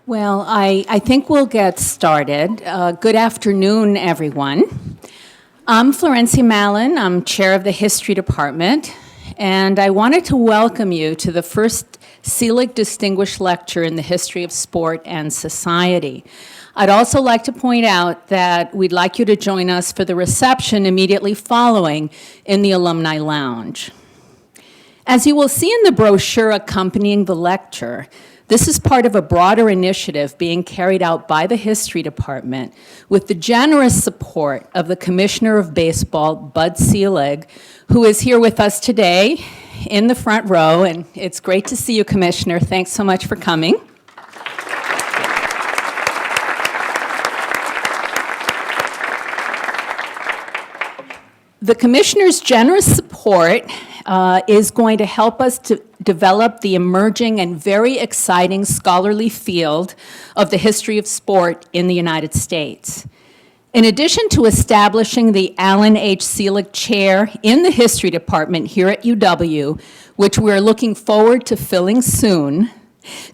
Well, I think we'll get started. Good afternoon, everyone. I'm Florencia Mallon. I'm chair of the History Department, and I wanted to welcome you to the first Selig Distinguished Lecture in the History of Sport and Society. I'd also like to point out that we'd like you to join us for the reception immediately following in the Alumni Lounge. As you will see in the brochure accompanying the lecture, this is part of a broader initiative being carried out by the History Department with the generous support of the Commissioner of Baseball, Bud Selig, who is here with us today in the front row, and it's great to see you, Commissioner. Thanks so much for coming. The Commissioner's generous support is going to help us to develop the emerging and very exciting scholarly field of the history of sport in the United States. In addition to establishing the Alan H. Selig Chair in the History Department here at UW, which we're looking forward to filling soon,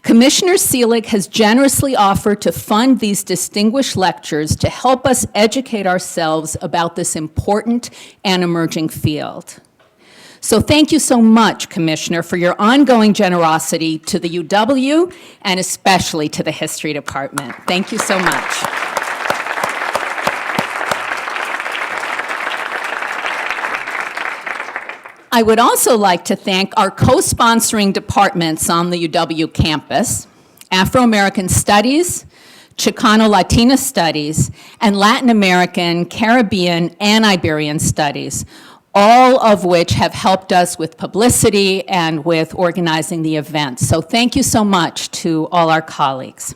Commissioner Selig has generously offered to fund these distinguished lectures to help us educate ourselves about this important and emerging field. So thank you so much, Commissioner, for your ongoing generosity to the UW and especially to the History Department. Thank you so much. I would also like to thank our co-sponsoring departments on the UW campus, Afro-American Studies, Chicano-Latina Studies, and Latin American, Caribbean, and Iberian Studies, all of which have helped us with publicity and with organizing the event. So thank you so much to all our colleagues.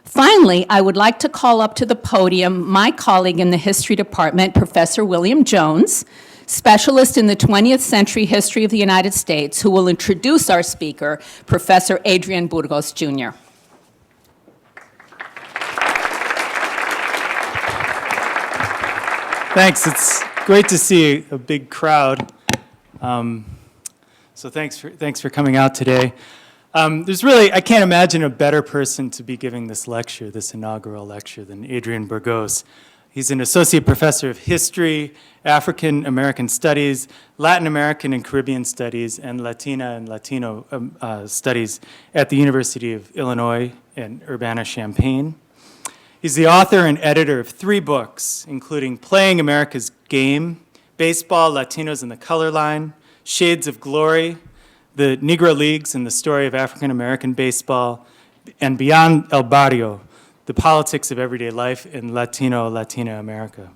Finally, I would like to call up to the podium my colleague in the History Department, Professor William Jones, specialist in the 20th century history of the United States, who will introduce our speaker, Professor Adrian Burgos, Jr. Thanks. It's great to see a big crowd. So thanks for coming out today. I can't imagine a better person to be giving this lecture, this inaugural lecture, than Adrian Burgos. He's an associate professor of history, African American studies, Latin American and Caribbean studies, and Latina and Latino studies at the University of Illinois in Urbana-Champaign. He's the author and editor of 3 books, including Playing America's Game, Baseball, Latinos and the Color Line, Shades of Glory, The Negro Leagues and the Story of African American Baseball, and Beyond El Barrio, The Politics of Everyday Life in Latina America.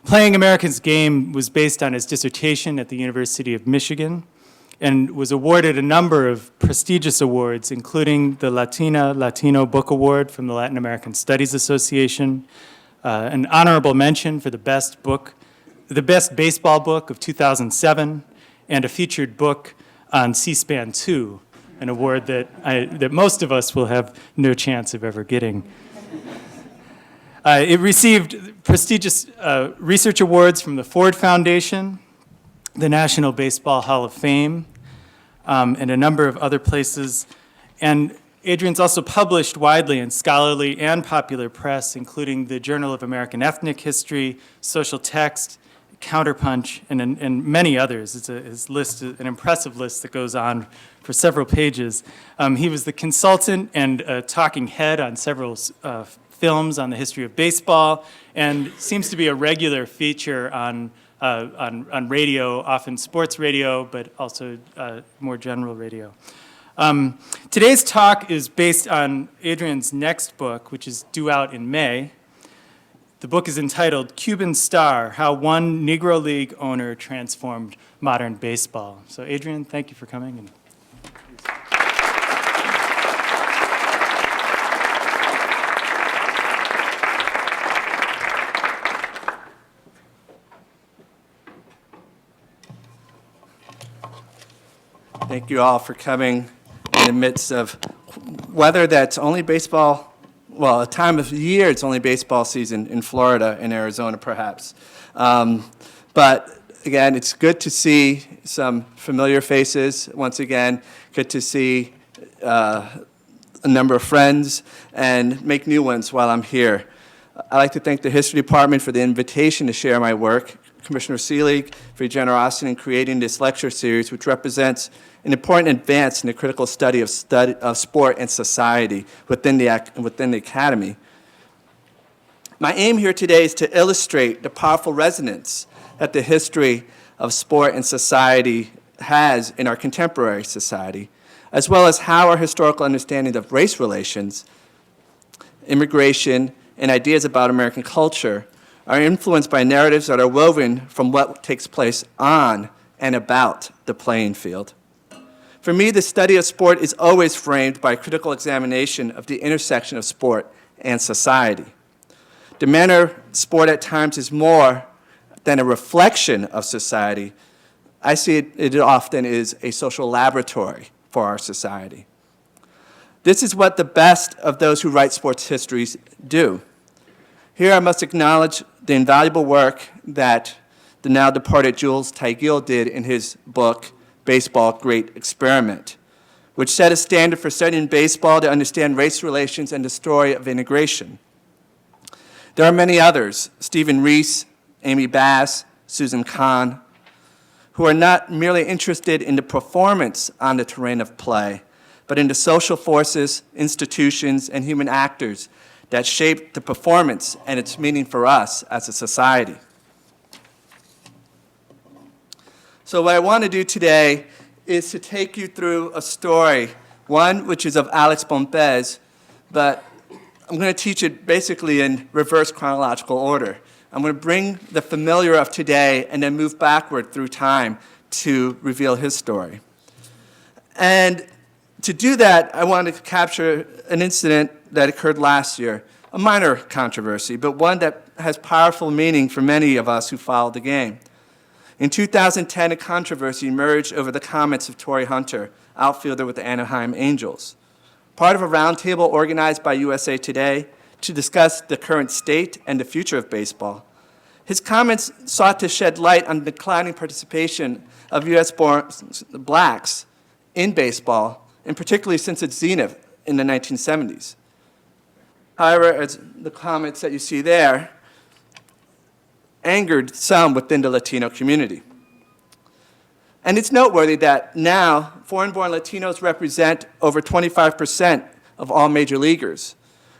Playing America's Game was based on his dissertation at the University of Michigan and was awarded a number of prestigious awards, including the Latino Book Award from the Latin American Studies Association, an honorable mention for the best baseball book of 2007, and a featured book on C-SPAN 2, an award that most of us will have no chance of ever getting. It received prestigious research awards from the Ford Foundation, the National Baseball Hall of Fame, and a number of other places. And Adrian's also published widely in scholarly and popular press, including the Journal of American Ethnic History, Social Text, Counterpunch, and many others. It's his list, an impressive list that goes on for several pages. He was the consultant and talking head on several films on the history of baseball, and seems to be a regular feature on radio, often sports radio, but also more general radio. Today's talk is based on Adrian's next book, which is due out in May. The book is entitled Cuban Star, How One Negro League Owner Transformed Modern Baseball. So Adrian, thank you for coming. And thank you all for coming in the midst of weather that's only baseball, well, a time of year it's only baseball season in Florida and Arizona perhaps. But again, it's good to see some familiar faces. Once again, good to see a number of friends and make new ones while I'm here. I'd like to thank the History Department for the invitation to share my work, Commissioner Selig for your generosity in creating this lecture series, which represents an important advance in the critical study of sport and society within the Academy. My aim here today is to illustrate the powerful resonance that the history of sport and society has in our contemporary society, as well as how our historical understanding of race relations, immigration, and ideas about American culture are influenced by narratives that are woven from what takes place on and about the playing field. For me, the study of sport is always framed by a critical examination of the intersection of sport and society. The manner sport at times is more than a reflection of society. I see it often is a social laboratory for our society. This is what the best of those who write sports histories do. Here I must acknowledge the invaluable work that the now departed Jules Taigil did in his book, Baseball, Great Experiment, which set a standard for studying baseball to understand race relations and the story of integration. There are many others, Stephen Reese, Amy Bass, Susan Kahn, who are not merely interested in the performance on the terrain of play, but in the social forces, institutions, and human actors that shape the performance and its meaning for us as a society. So what I want to do today is to take you through a story, one which is of Alex Pompez, but I'm going to teach it basically in reverse chronological order. I'm going to bring the familiar of today and then move backward through time to reveal his story. And to do that, I wanted to capture an incident that occurred last year, a minor controversy, but one that has powerful meaning for many of us who followed the game. In 2010, a controversy emerged over the comments of Torrey Hunter, outfielder with the Anaheim Angels, part of a roundtable organized by USA Today to discuss the current state and the future of baseball. His comments sought to shed light on the declining participation of U.S.-born blacks in baseball, and particularly since its zenith in the 1970s. However, as the comments that you see there, angered some within the Latino community. And it's noteworthy that now foreign-born Latinos represent over 25% of all major leaguers.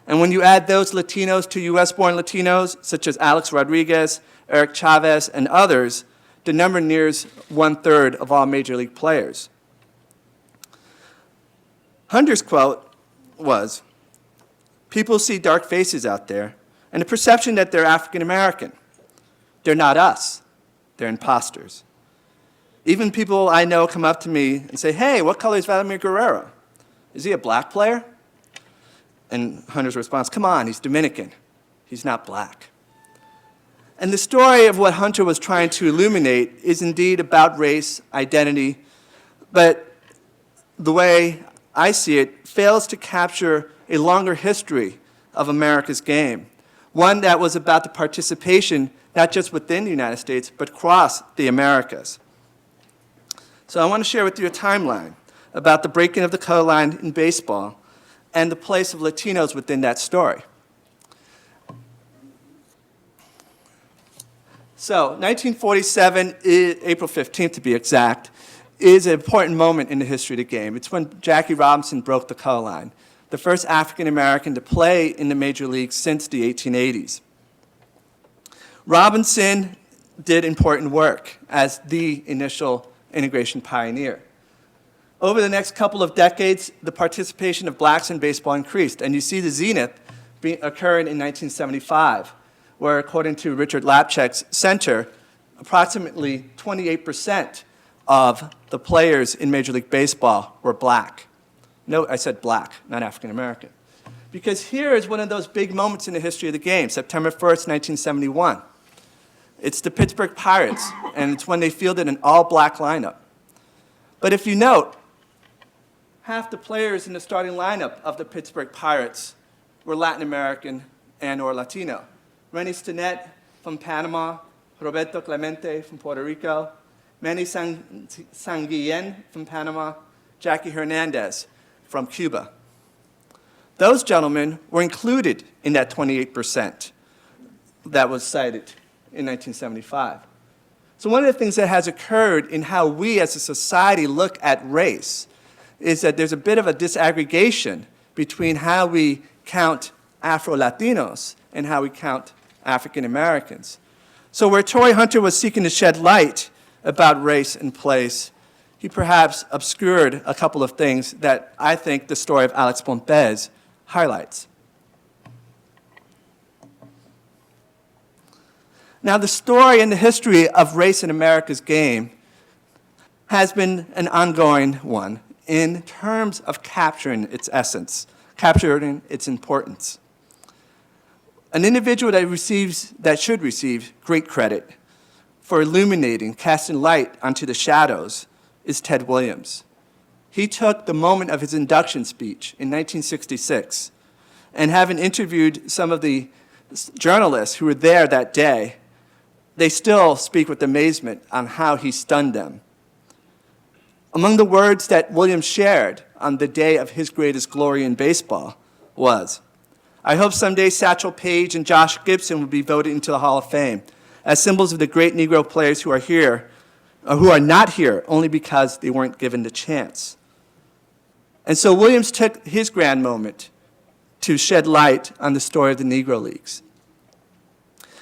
And when you add those Latinos to U.S.-born Latinos, such as Alex Rodriguez, Eric Chavez, and others, the number nears 1/3 of all major league players. Hunter's quote was, "People see dark faces out there and the perception that they're African American. They're not us. They're imposters. Even people I know come up to me and say, 'Hey, what color is Vladimir Guerrero? Is he a black player?' And Hunter's response, 'Come on, he's Dominican. He's not black.'" And the story of what Hunter was trying to illuminate is indeed about race, identity, but the way I see it fails to capture a longer history of America's game, one that was about the participation not just within the United States, but across the Americas. So I want to share with you a timeline about the breaking of the color line in baseball and the place of Latinos within that story. So 1947, April 15th to be exact, is an important moment in the history of the game. It's when Jackie Robinson broke the color line, the first African American to play in the major leagues since the 1880s. Robinson did important work as the initial integration pioneer. Over the next couple of decades, the participation of blacks in baseball increased, and you see the zenith occurring in 1975, where according to Richard Lapchek's center, approximately 28% of the players in Major League Baseball were black. Note I said black, not African American. Because here is one of those big moments in the history of the game, September 1st, 1971. It's the Pittsburgh Pirates, and it's when they fielded an all-black lineup. But if you note, half the players in the starting lineup of the Pittsburgh Pirates were Latin American and or Latino. Renny Stinnett from Panama, Roberto Clemente from Puerto Rico, Manny Sanguillen from Panama, Jackie Hernandez from Cuba. Those gentlemen were included in that 28% that was cited in 1975. So one of the things that has occurred in how we as a society look at race is that there's a bit of a disaggregation between how we count Afro-Latinos and how we count African Americans. So where Torrey Hunter was seeking to shed light about race and place, he perhaps obscured a couple of things that I think the story of Alex Pompez highlights. Now, the story and the history of race in America's game has been an ongoing one in terms of capturing its essence, capturing its importance. An individual that should receive great credit for illuminating, casting light onto the shadows is Ted Williams. He took the moment of his induction speech in 1966, and having interviewed some of the journalists who were there that day, they still speak with amazement on how he stunned them. Among the words that Williams shared on the day of his greatest glory in baseball was, "I hope someday Satchel Paige and Josh Gibson will be voted into the Hall of Fame as symbols of the great Negro players who are here, or who are not here only because they weren't given the chance." And so Williams took his grand moment to shed light on the story of the Negro Leagues.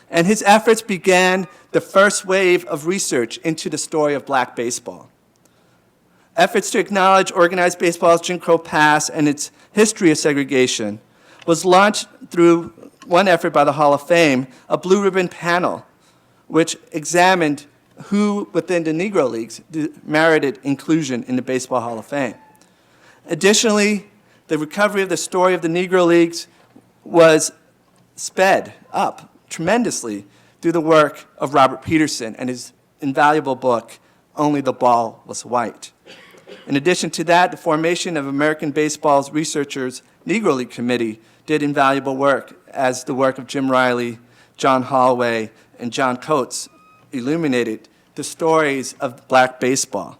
And his efforts began the first wave of research into the story of black baseball. Efforts to acknowledge organized baseball's Jim Crow past and its history of segregation was launched through one effort by the Hall of Fame, a blue ribbon panel, which examined who within the Negro Leagues merited inclusion in the Baseball Hall of Fame. Additionally, the recovery of the story of the Negro Leagues was sped up tremendously through the work of Robert Peterson and his invaluable book, Only the Ball Was White. In addition to that, the formation of American Baseball's Researchers Negro League Committee did invaluable work, as the work of Jim Riley, John Holloway, and John Coates illuminated the stories of black baseball.